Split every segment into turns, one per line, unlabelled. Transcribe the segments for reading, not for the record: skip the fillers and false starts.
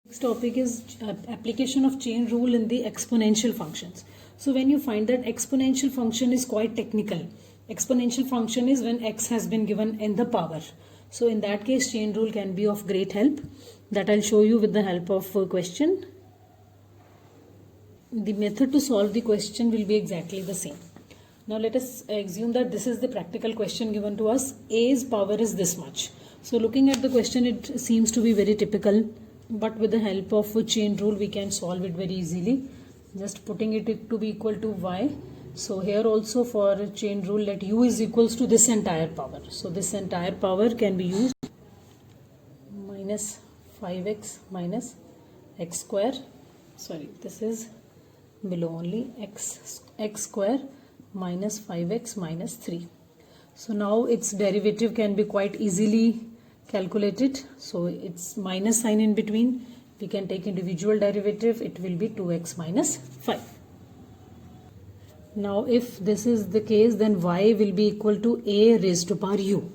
Next topic is application of chain rule in the exponential functions. So when you find that exponential function is quite technical, exponential function is when x has been given in the power. So in that case chain rule can be of great help. That I'll show you with the help of a question. The method to solve the question will be exactly the same. Now let us assume that this is the practical question given to us. A's power is this much. So looking at the question, it seems to be very typical, but with the help of a chain rule we can solve it very easily. Just putting it to be equal to y. So here also for a chain rule, let u is equals to this entire power. So this entire power can be used minus 5x minus x square. Sorry, this is below only x square minus 5x minus 3. So now its derivative can be quite easily calculated. So it's minus sign in between. We can take individual derivative. It will be 2x minus 5. Now if this is the case, then y will be equal to a raised to power u.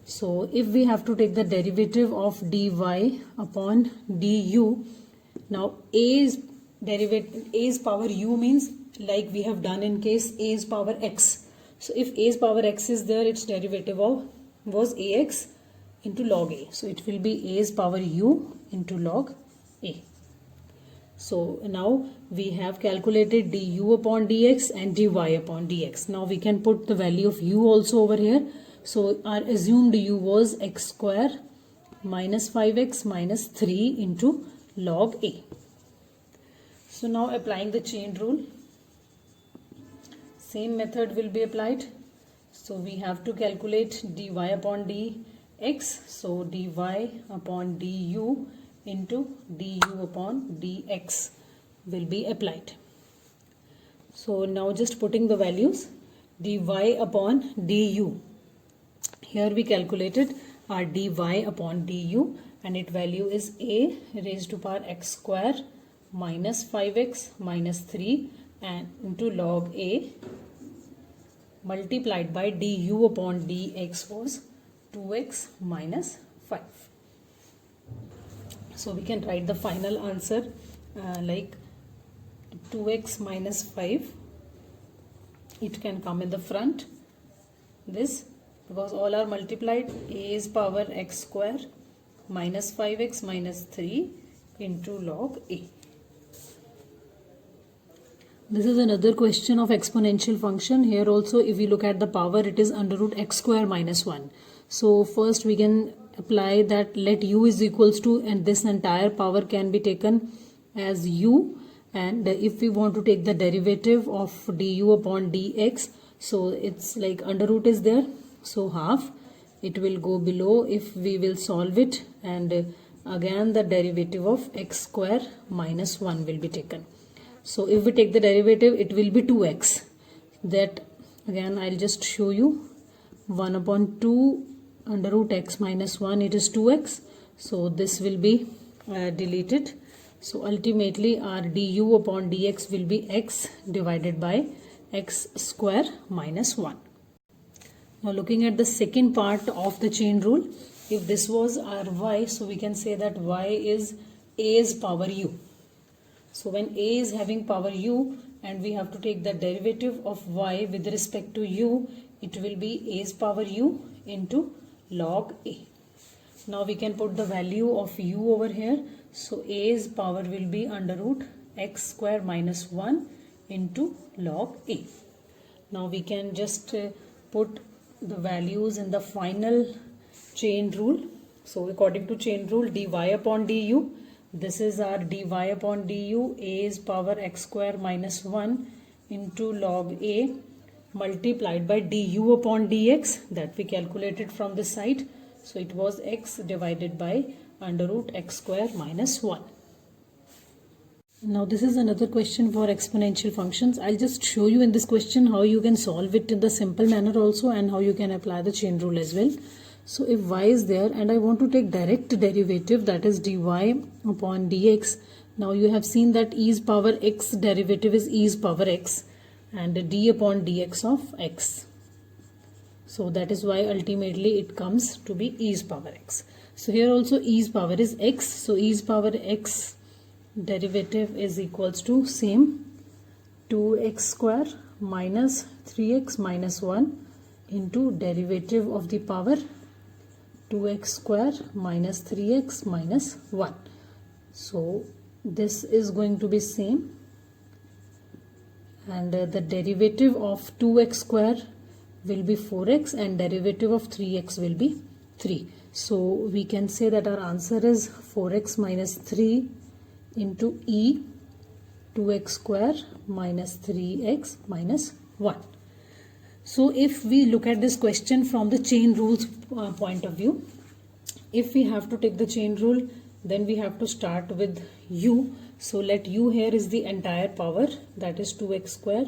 So if we have to take the derivative of dy upon du, now a's power u means like we have done in case a's power x. So if a's power x is there, its derivative was ax into log a. So it will be a's power u into log a. So now we have calculated du upon dx and dy upon dx. Now we can put the value of u also over here. So our assumed u was x square minus 5x minus 3 into log a. So now applying the chain rule, same method will be applied. So we have to calculate dy upon dx. So dy upon du into du upon dx will be applied. So now just putting the values, dy upon du. Here we calculated our dy upon du and its value is a raised to power x square minus 5x minus 3 and into log a multiplied by du upon dx was 2x minus 5. So we can write the final answer like 2x minus 5. It can come in the front, this, because all are multiplied. A is power x square minus 5x minus 3 into log a. This is another question of exponential function. Here also if we look at the power, it is under root x square minus 1. So first we can apply that let u is equals to, and this entire power can be taken as u, and if we want to take the derivative of du upon dx, so it's like under root is there, so half, it will go below if we will solve it, and again the derivative of x square minus 1 will be taken. So if we take the derivative, it will be 2x. That again I'll just show you, 1 upon 2 under root x minus 1, it is 2x. So this will be deleted. So ultimately our du upon dx will be x divided by x square minus 1. Now looking at the second part of the chain rule, if this was our y, so we can say that y is a's power u. So when a is having power u and we have to take the derivative of y with respect to u, it will be a's power u into log a. Now we can put the value of u over here. So a's power will be under root x square minus 1 into log a. Now we can just put the values in the final chain rule. So according to chain rule, dy upon du, this is our dy upon du, a is power x square minus 1 into log a multiplied by du upon dx, that we calculated from this side. So it was x divided by under root x square minus 1. Now this is another question for exponential functions. I'll just show you in this question how you can solve it in the simple manner also, and how you can apply the chain rule as well. So if y is there and I want to take direct derivative, that is dy upon dx. Now you have seen that e's power x derivative is e's power x and d upon dx of x. So that is why ultimately it comes to be e's power x. So here also e's power is x. So e's power x derivative is equals to same 2x square minus 3x minus 1 into derivative of the power 2x square minus 3x minus 1. So this is going to be same, and the derivative of 2x square will be 4x and derivative of 3x will be 3. So we can say that our answer is 4x minus 3 into e 2x square minus 3x minus 1. So if we look at this question from the chain rules point of view, if we have to take the chain rule, then we have to start with u. So let u here is the entire power, that is 2x square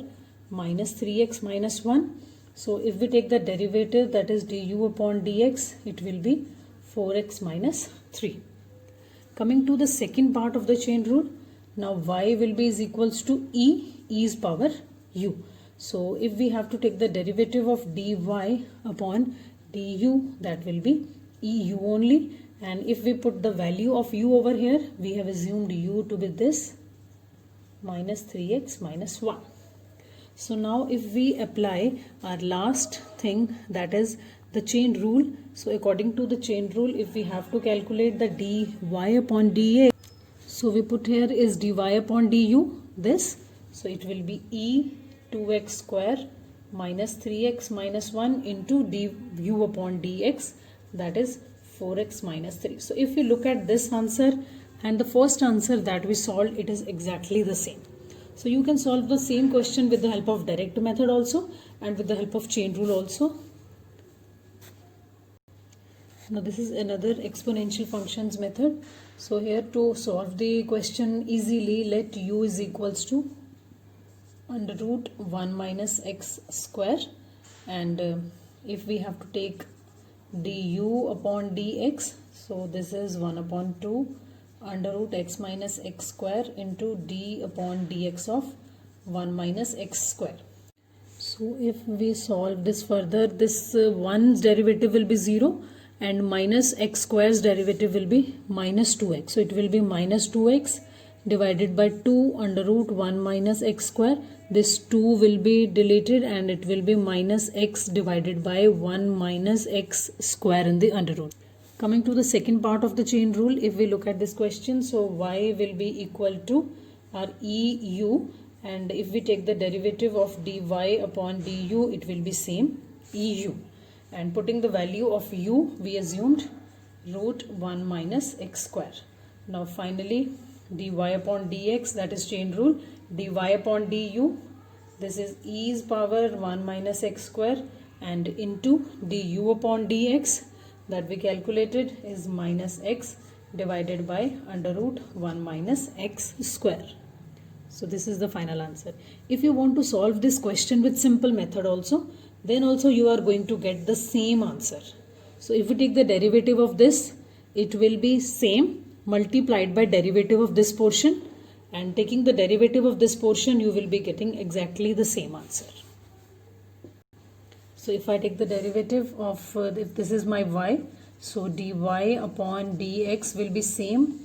minus 3x minus 1. So if we take the derivative, that is du upon dx, it will be 4x minus 3. Coming to the second part of the chain rule, now y will be is equals to e's power u. So if we have to take the derivative of dy upon du, that will be eu only. And if we put the value of u over here, we have assumed u to be this minus 3x minus 1. So now if we apply our last thing, that is the chain rule. So according to the chain rule, if we have to calculate the dy upon dx, so we put here is dy upon du, this. So it will be e 2x square minus 3x minus 1 into du upon dx, that is 4x minus 3. So if we look at this answer and the first answer that we solved, it is exactly the same. So you can solve the same question with the help of direct method also and with the help of chain rule also. Now this is another exponential functions method. So here to solve the question easily, let u is equals to under root 1 minus x square, and if we have to take du upon dx, so this is 1 upon 2 under root x minus x square into d upon dx of 1 minus x square. So if we solve this further, this 1's derivative will be 0 and minus x square's derivative will be minus 2x. So it will be minus 2x divided by 2 under root 1 minus x square. This 2 will be deleted and it will be minus x divided by 1 minus x square in the under root. Coming to the second part of the chain rule, if we look at this question, so y will be equal to our eu, and if we take the derivative of dy upon du, it will be same eu, and putting the value of u, we assumed root 1 minus x square. Now finally dy upon dx, that is chain rule, dy upon du, this is e's power 1 minus x square, and into du upon dx that we calculated is minus x divided by under root 1 minus x square. So this is the final answer. If you want to solve this question with simple method also, then also you are going to get the same answer. So if we take the derivative of this, it will be same multiplied by derivative of this portion, and taking the derivative of this portion, you will be getting exactly the same answer. So if I take the derivative of if this is my y, so dy upon dx will be same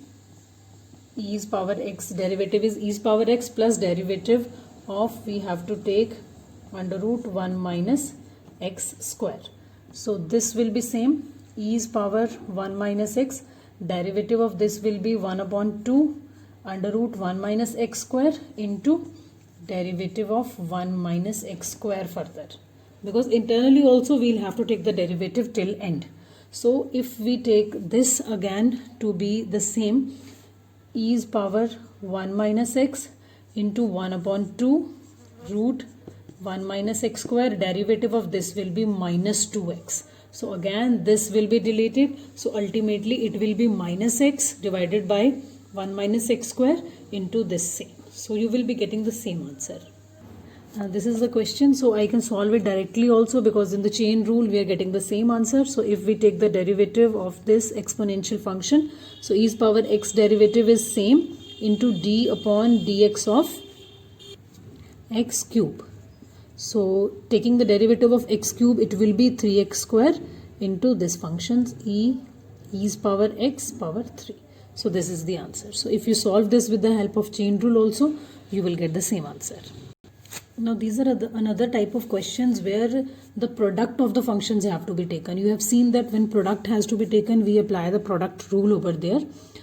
e's power x, derivative is e's power x plus derivative of, we have to take under root 1 minus x square. So this will be same e's power 1 minus x, derivative of this will be 1 upon 2 under root 1 minus x square into derivative of 1 minus x square further, because internally also we'll have to take the derivative till end. So if we take this again to be the same e's power 1 minus x into 1 upon 2 root 1 minus x square, derivative of this will be minus 2x. So again this will be deleted, so ultimately it will be minus x divided by 1 minus x square into this same. So you will be getting the same answer. This is the question, so I can solve it directly also, because in the chain rule we are getting the same answer. So if we take the derivative of this exponential function, so e's power x derivative is same into d upon dx of x cube. So taking the derivative of x cube, it will be 3x square into this functions e e's power x power 3. So this is the answer. So if you solve this with the help of chain rule also, you will get the same answer. Now these are another type of questions where the product of the functions have to be taken. You have seen that when product has to be taken, we apply the product rule over there.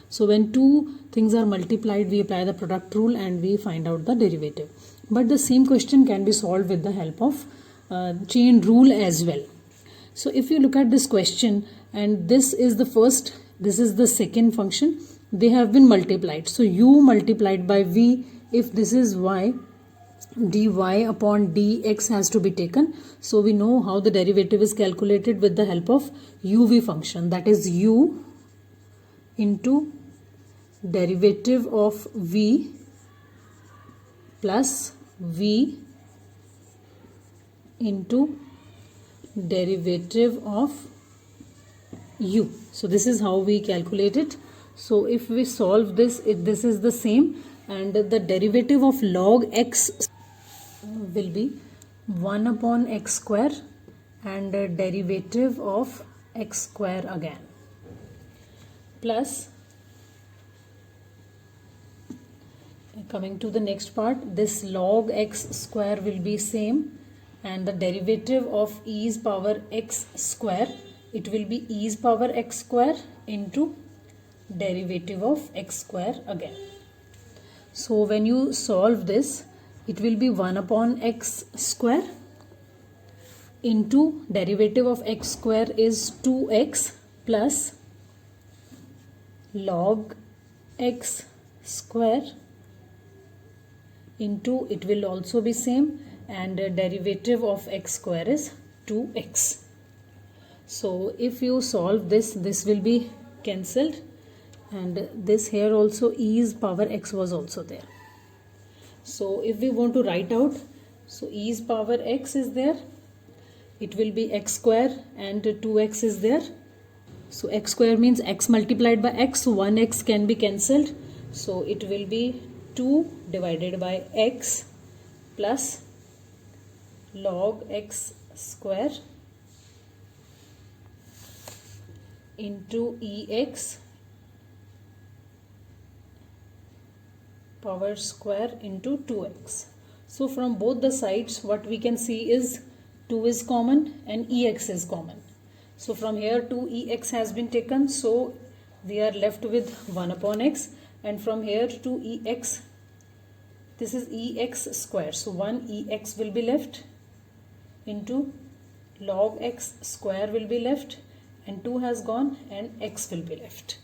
So when two things are multiplied, we apply the product rule and we find out the derivative. But the same question can be solved with the help of chain rule as well. So if you look at this question, and this is the first, this is the second function, they have been multiplied. So u multiplied by v, if this is y, dy upon dx has to be taken. So we know how the derivative is calculated with the help of uv function, that is u into derivative of v plus v into derivative of u. So this is how we calculate it. So if we solve this, this is the same, and the derivative of log x will be 1 upon x square and derivative of x square again, plus, coming to the next part, this log x square will be same, and the derivative of e's power x square, it will be e's power x square into derivative of x square again. So when you solve this, it will be 1 upon x square into derivative of x square is 2x plus log x square into, it will also be same, and derivative of x square is 2x. So if you solve this, this will be cancelled, and this here also e's power x was also there. So if we want to write out, so e's power x is there, it will be x square and 2x is there. So x square means x multiplied by x, so 1x can be cancelled. So it will be 2 divided by x plus log x square into ex power square into 2x. So from both the sides, what we can see is 2 is common and ex is common. So from here 2ex has been taken, so we are left with 1 upon x, and from here to ex, this is ex square, so 1ex will be left into log x square will be left, and 2 has gone and x will be left.